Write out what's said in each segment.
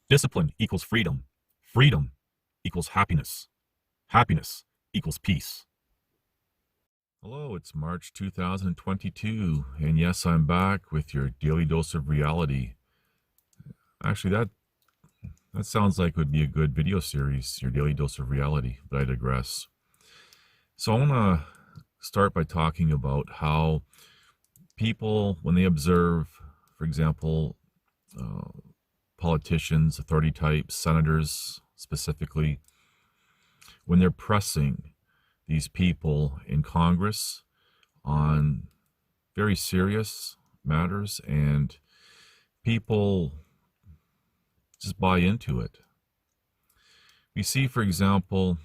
Discipline equals freedom. Freedom equals happiness. Happiness equals peace. Hello, it's March 2022, and yes, I'm back with your daily dose of reality. Actually, that sounds like it would be a good video series, your daily dose of reality, but I digress. So I want to start by talking about how people, when they observe, for example, politicians, authority types, senators specifically, when they're pressing these people in Congress on very serious matters, and people just buy into it. We see, for example,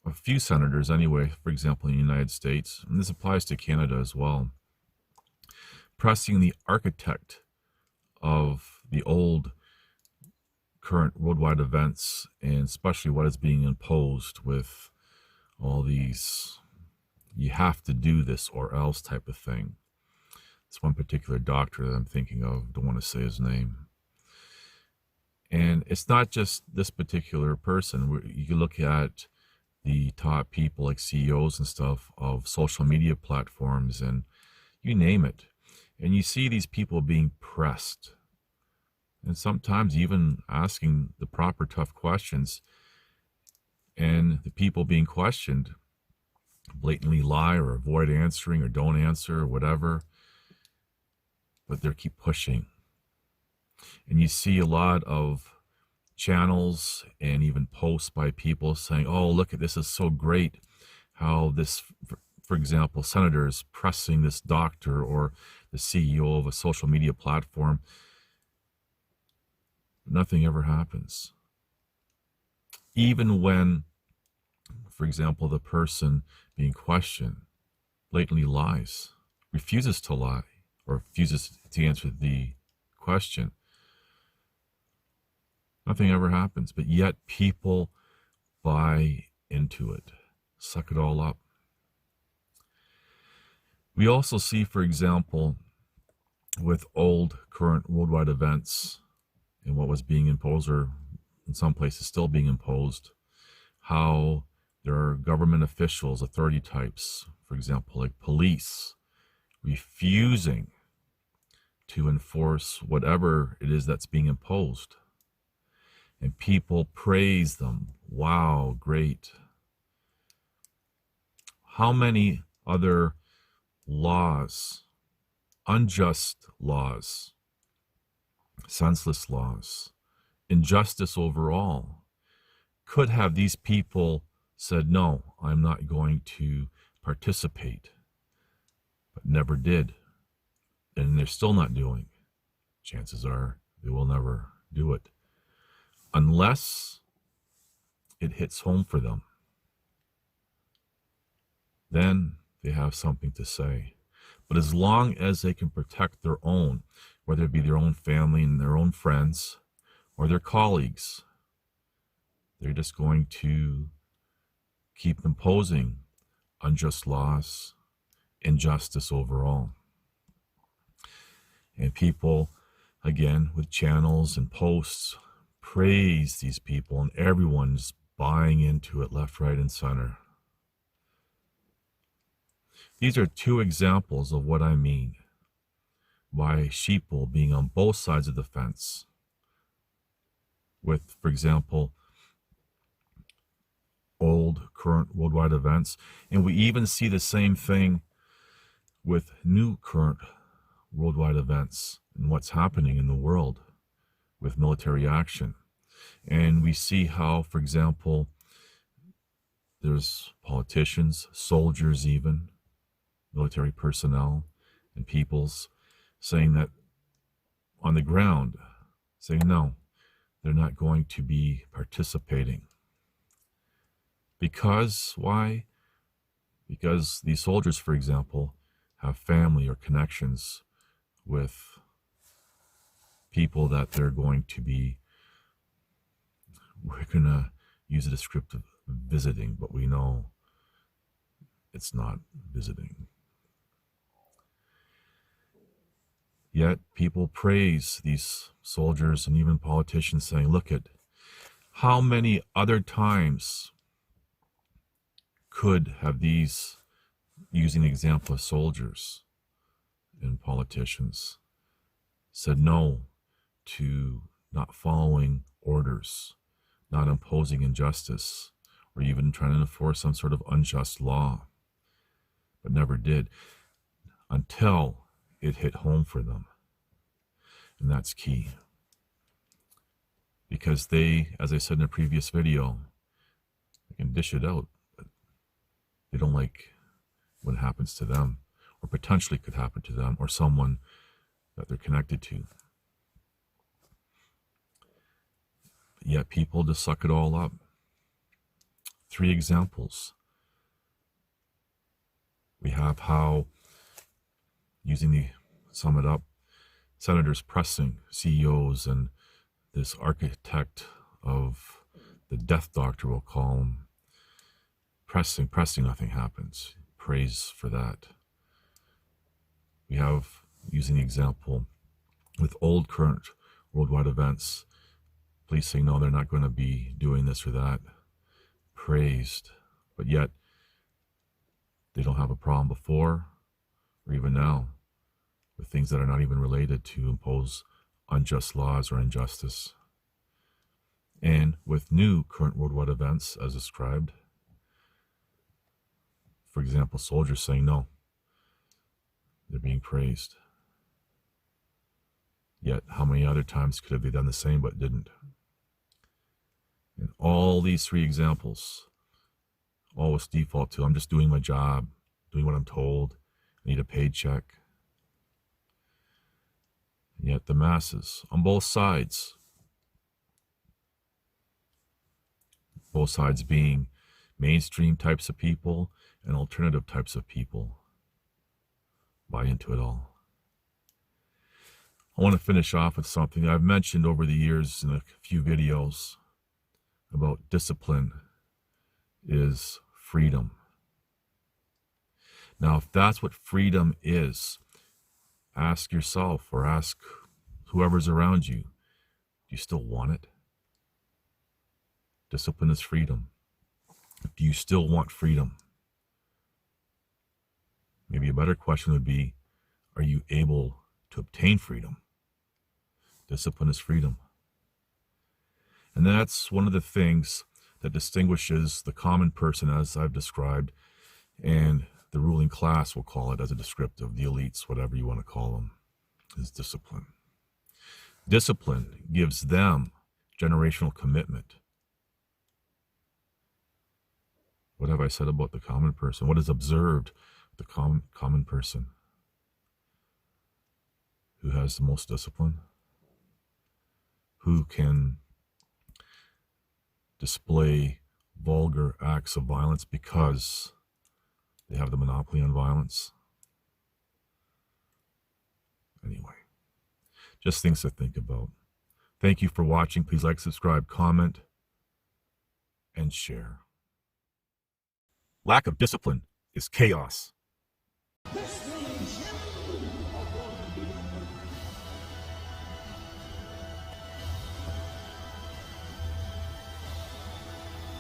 a few senators anyway, for example, in the United States, and this applies to Canada as well, pressing the architect of the old current worldwide events, and especially what is being imposed with all these you have to do this or else type of thing. It's one particular doctor that I'm thinking of, don't want to say his name. And it's not just this particular person. You can look at the top people like CEOs and stuff of social media platforms and you name it. And you see these people being pressed and sometimes even asking the proper tough questions, and the people being questioned blatantly lie or avoid answering or don't answer or whatever, but they keep pushing. And you see a lot of channels and even posts by people saying, oh, look at this, is so great how this, for example, senators pressing this doctor or the CEO of a social media platform. Nothing ever happens. Even when, for example, the person being questioned blatantly lies, refuses to lie, or refuses to answer the question, nothing ever happens. But yet people buy into it, suck it all up. We also see, for example, with old current worldwide events and what was being imposed, or in some places still being imposed, how there are government officials, authority types, for example, like police, refusing to enforce whatever it is that's being imposed. And people praise them. Wow, great. How many other laws, unjust laws, senseless laws, injustice overall, could have these people said, no, I'm not going to participate, but never did. And they're still not doing. Chances are they will never do it unless it hits home for them. Then they have something to say. But as long as they can protect their own, whether it be their own family and their own friends or their colleagues, they're just going to keep imposing unjust laws, injustice overall. And people, again, with channels and posts, praise these people, and everyone's buying into it left, right, and center. These are two examples of what I mean by sheeple being on both sides of the fence. With, for example, old, current worldwide events. And we even see the same thing with new, current worldwide events and what's happening in the world with military action. And we see how, for example, there's politicians, soldiers even, military personnel, and peoples saying that on the ground, saying no, they're not going to be participating. Because, why? Because these soldiers, for example, have family or connections with people that they're going to be, we're going to use a descriptive visiting, but we know it's not visiting. Yet people praise these soldiers and even politicians, saying, look at how many other times could have these, using the example of soldiers and politicians, said no to not following orders, not imposing injustice, or even trying to enforce some sort of unjust law, but never did until it hit home for them. And that's key. Because they, as I said in a previous video, they can dish it out, but they don't like what happens to them, or potentially could happen to them, or someone that they're connected to. Yet people just suck it all up. 3 examples. We have how, sum it up, senators pressing CEOs and this architect of the death doctor, we'll call him, pressing, nothing happens. Praise for that. We have, using the example, with old current worldwide events, police saying, no, they're not going to be doing this or that. Praised. But yet, they don't have a problem before, or even now, with things that are not even related to impose unjust laws or injustice. And with new current worldwide events as described, for example, soldiers saying no, they're being praised. Yet, how many other times could have they done the same but didn't? And all these 3 examples always default to, I'm just doing my job, doing what I'm told, I need a paycheck. And yet the masses, on both sides being mainstream types of people and alternative types of people, buy into it all. I want to finish off with something I've mentioned over the years in a few videos about discipline is freedom. Now, if that's what freedom is, ask yourself or ask whoever's around you, do you still want it? Discipline is freedom. Do you still want freedom? Maybe a better question would be, are you able to obtain freedom? Discipline is freedom. And that's one of the things that distinguishes the common person, as I've described, and the ruling class, we'll call it as a descriptive, the elites, whatever you want to call them, is discipline. Discipline gives them generational commitment. What have I said about the common person? What is observed the common person? Who has the most discipline? Who can display vulgar acts of violence because they have the monopoly on violence? Anyway, just things to think about. Thank you for watching. Please like, subscribe, comment, and share. Lack of discipline is chaos.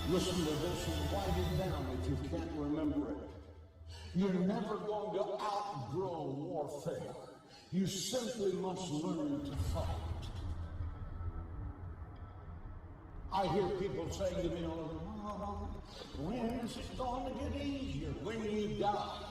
Listen to this and write it down if you can't remember it. You're never going to outgrow warfare. You simply must learn to fight. I hear people saying to me all the time, when is it going to get easier? When you die.